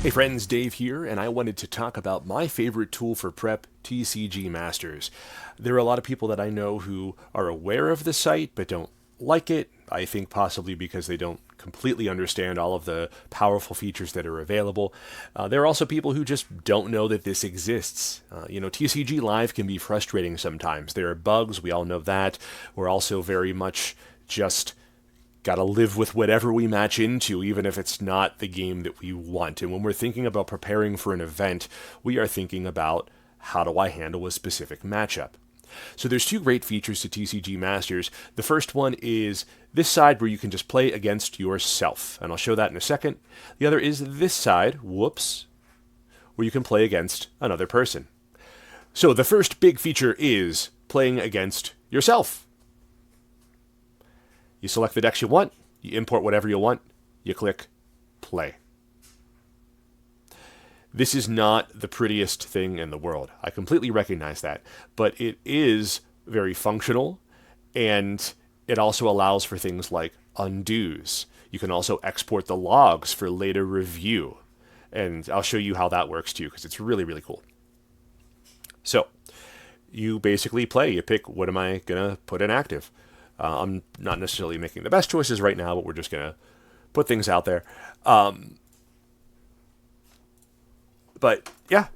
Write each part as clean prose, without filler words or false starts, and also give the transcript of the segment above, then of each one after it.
Hey friends, Dave here, and I wanted to talk about my favorite tool for prep, TCG Masters. There are a lot of people that I know who are aware of the site but don't like it. I think possibly because they don't completely understand all of the powerful features that are available. There are also people who just don't know that this exists. TCG Live can be frustrating sometimes. There are bugs, we all know that. We're also very much just got to live with whatever we match into, even if it's not the game that we want. And when we're thinking about preparing for an event, we are thinking about how do I handle a specific matchup. So there's two great features to TCG Masters. The first one is this side where you can just play against yourself, and I'll show that in a second. The other is this side, whoops, where you can play against another person. So the first big feature is playing against yourself. You select the decks you want, you import whatever you want, you click play. This is not the prettiest thing in the world. I completely recognize that, but it is very functional, and it also allows for things like undos. You can also export the logs for later review, and I'll show you how that works too, because it's really, really cool. So, you basically play. You pick, what am I going to put in active? I'm not necessarily making the best choices right now, but we're just going to put things out there. But yeah,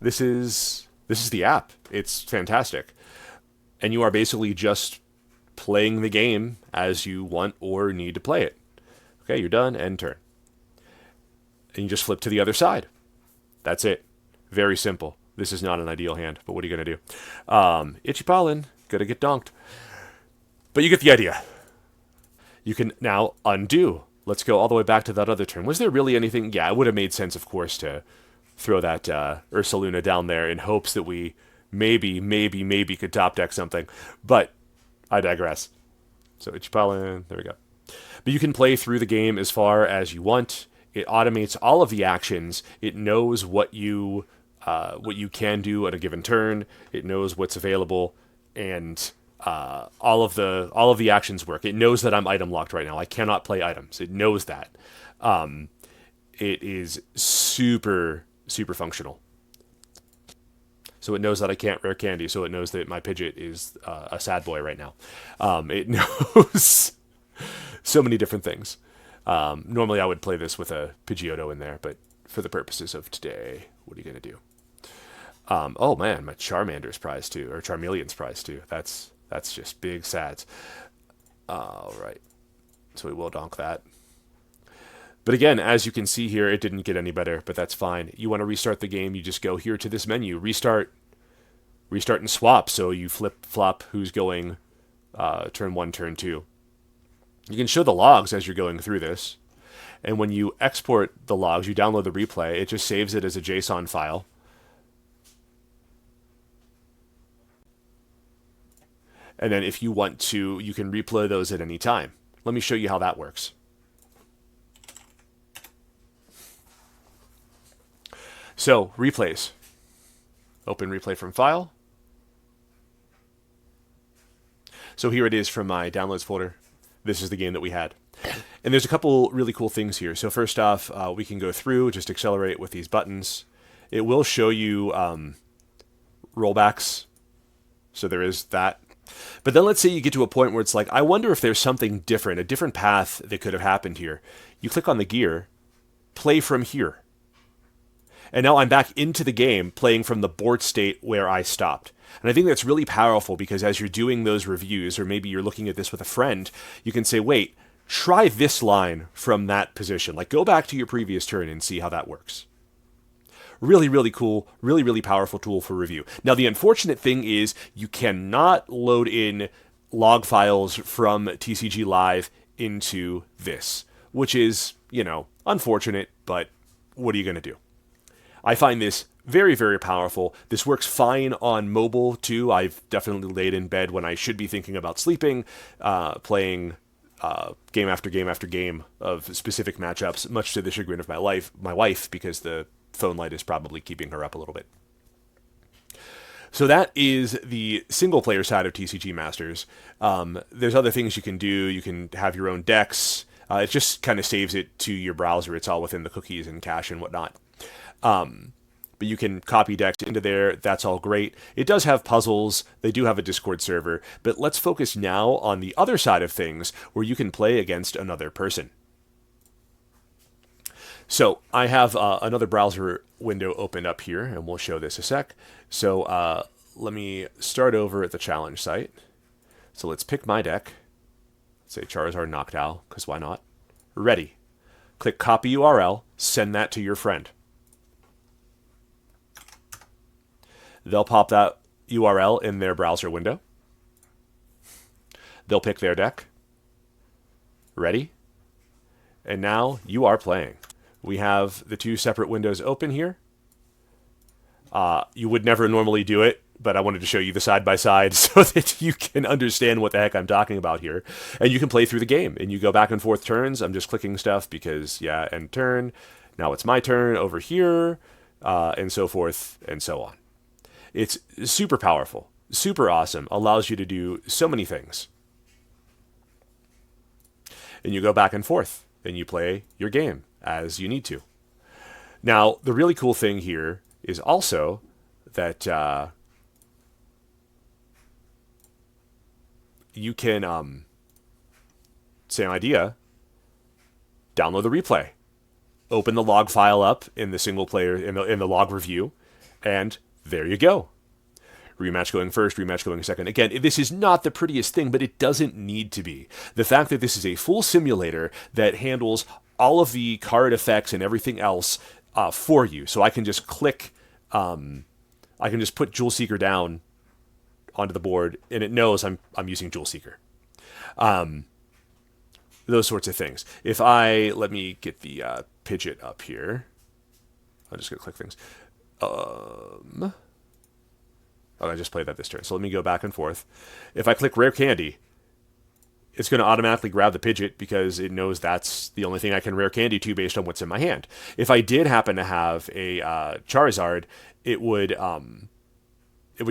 this is the app. It's fantastic. And you are basically just playing the game as you want or need to play it. Okay, you're done, end turn. And you just flip to the other side. That's it. Very simple. This is not an ideal hand, but what are you going to do? Itchy pollen, gonna get donked. But you get the idea. You can now undo. Let's go all the way back to that other turn. Was there really anything? Yeah, it would have made sense, of course, to throw that Ursaluna down there in hopes that we maybe could top deck something. But I digress. So Ichipalin, there we go. But you can play through the game as far as you want. It automates all of the actions. It knows what you can do at a given turn. It knows what's available, and all of the actions work. It knows that I'm item locked right now. I cannot play items. It knows that. It is super functional. So it knows that I can't rare candy. So it knows that my Pidgeot is a sad boy right now. It knows so many different things. Normally I would play this with a Pidgeotto in there, but for the purposes of today, what are you gonna do? Oh man, my Charmander's prize too, or Charmeleon's prize too. That's just big sads. All right. So we will donk that. But again, as you can see here, it didn't get any better, but that's fine. You want to restart the game, you just go here to this menu, restart and swap. So you flip-flop who's going turn 1, turn 2. You can show the logs as you're going through this. And when you export the logs, you download the replay, it just saves it as a JSON file. And then if you want to, you can replay those at any time. Let me show you how that works. So, replays. Open replay from file. So here it is from my downloads folder. This is the game that we had. And there's a couple really cool things here. So first off, we can go through, just accelerate with these buttons. It will show you rollbacks. So there is that. But then let's say you get to a point where it's like, I wonder if there's something different, a different path that could have happened here. You click on the gear, play from here. And now I'm back into the game playing from the board state where I stopped. And I think that's really powerful because as you're doing those reviews, or maybe you're looking at this with a friend, you can say, wait, try this line from that position. Like go back to your previous turn and see how that works. Really, really cool, really powerful tool for review. Now, the unfortunate thing is you cannot load in log files from TCG Live into this, which is, unfortunate, but what are you going to do? I find this very, very powerful. This works fine on mobile, too. I've definitely laid in bed when I should be thinking about sleeping, playing game after game after game of specific matchups, much to the chagrin of my wife, because the phone light is probably keeping her up a little bit. So that is the single-player side of TCG Masters. There's other things you can do. You can have your own decks. It just kind of saves it to your browser. It's all within the cookies and cache and whatnot. But you can copy decks into there. That's all great. It does have puzzles. They do have a Discord server. But let's focus now on the other side of things where you can play against another person. So I have another browser window opened up here, and we'll show this a sec. So let me start over at the challenge site. So let's pick my deck. Let's say Charizard Noctowl, because why not? Ready. Click copy URL, send that to your friend. They'll pop that URL in their browser window. They'll pick their deck. Ready. And now you are playing. We have the two separate windows open here. You would never normally do it, but I wanted to show you the side-by-side so that you can understand what the heck I'm talking about here. And you can play through the game, and you go back and forth turns. I'm just clicking stuff because, yeah, end turn. Now it's my turn over here, and so forth and so on. It's super powerful, super awesome, allows you to do so many things. And you go back and forth, and you play your game as you need to. Now, the really cool thing here is also that you can, same idea, download the replay, open the log file up in the single player, in the log review, and there you go. Rematch going first, rematch going second. Again, this is not the prettiest thing, but it doesn't need to be. The fact that this is a full simulator that handles all of the card effects and everything else for you. So I can just click, I can just put Jewel Seeker down onto the board, and it knows I'm using Jewel Seeker. Those sorts of things. If let me get the Pidgeot up here. I'm just going to click things. I just played that this turn. So let me go back and forth. If I click Rare Candy, it's going to automatically grab the Pidgeot because it knows that's the only thing I can Rare Candy to based on what's in my hand. If I did happen to have a Charizard, it would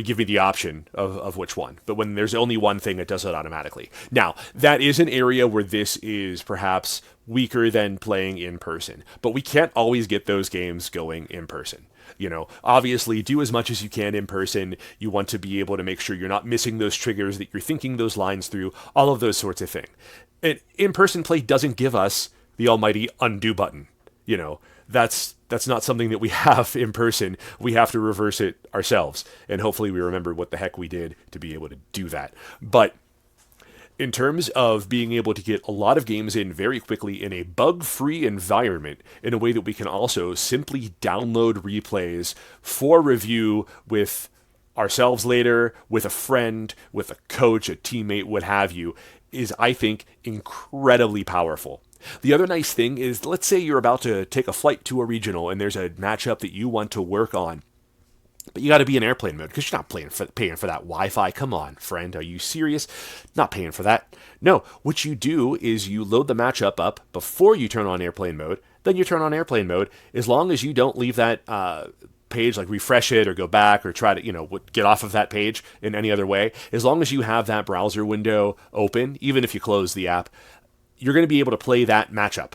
give me the option of which one. But when there's only one thing, it does it automatically. Now, that is an area where this is perhaps weaker than playing in person. But we can't always get those games going in person. You know, obviously, do as much as you can in person. You want to be able to make sure you're not missing those triggers, that you're thinking those lines through, all of those sorts of things. And in-person play doesn't give us the almighty undo button. You know, that's not something that we have in person. We have to reverse it ourselves. And hopefully we remember what the heck we did to be able to do that. But in terms of being able to get a lot of games in very quickly in a bug-free environment, in a way that we can also simply download replays for review with ourselves later, with a friend, with a coach, a teammate, what have you, is, I think, incredibly powerful. The other nice thing is, let's say you're about to take a flight to a regional and there's a matchup that you want to work on. But you got to be in airplane mode because you're not paying for that Wi-Fi. Come on, friend. Are you serious? Not paying for that. No, what you do is you load the matchup up before you turn on airplane mode. Then you turn on airplane mode. As long as you don't leave that page, like refresh it or go back or try to, get off of that page in any other way. As long as you have that browser window open, even if you close the app, you're going to be able to play that matchup.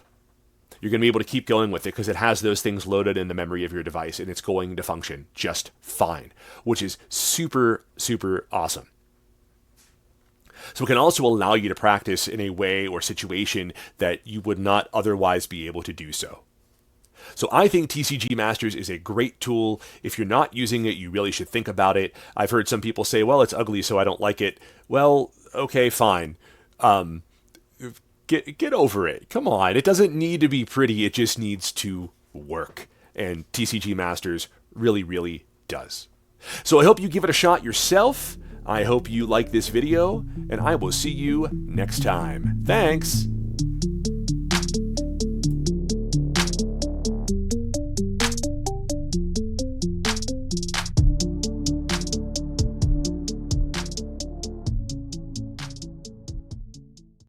You're going to be able to keep going with it because it has those things loaded in the memory of your device, and it's going to function just fine, which is super, super awesome. So it can also allow you to practice in a way or situation that you would not otherwise be able to do so. So I think TCG Masters is a great tool. If you're not using it, you really should think about it. I've heard some people say, well, it's ugly, so I don't like it. Well, okay, fine. Get over it. Come on. It doesn't need to be pretty. It just needs to work. And TCG Masters really, really does. So I hope you give it a shot yourself. I hope you like this video, and I will see you next time. Thanks.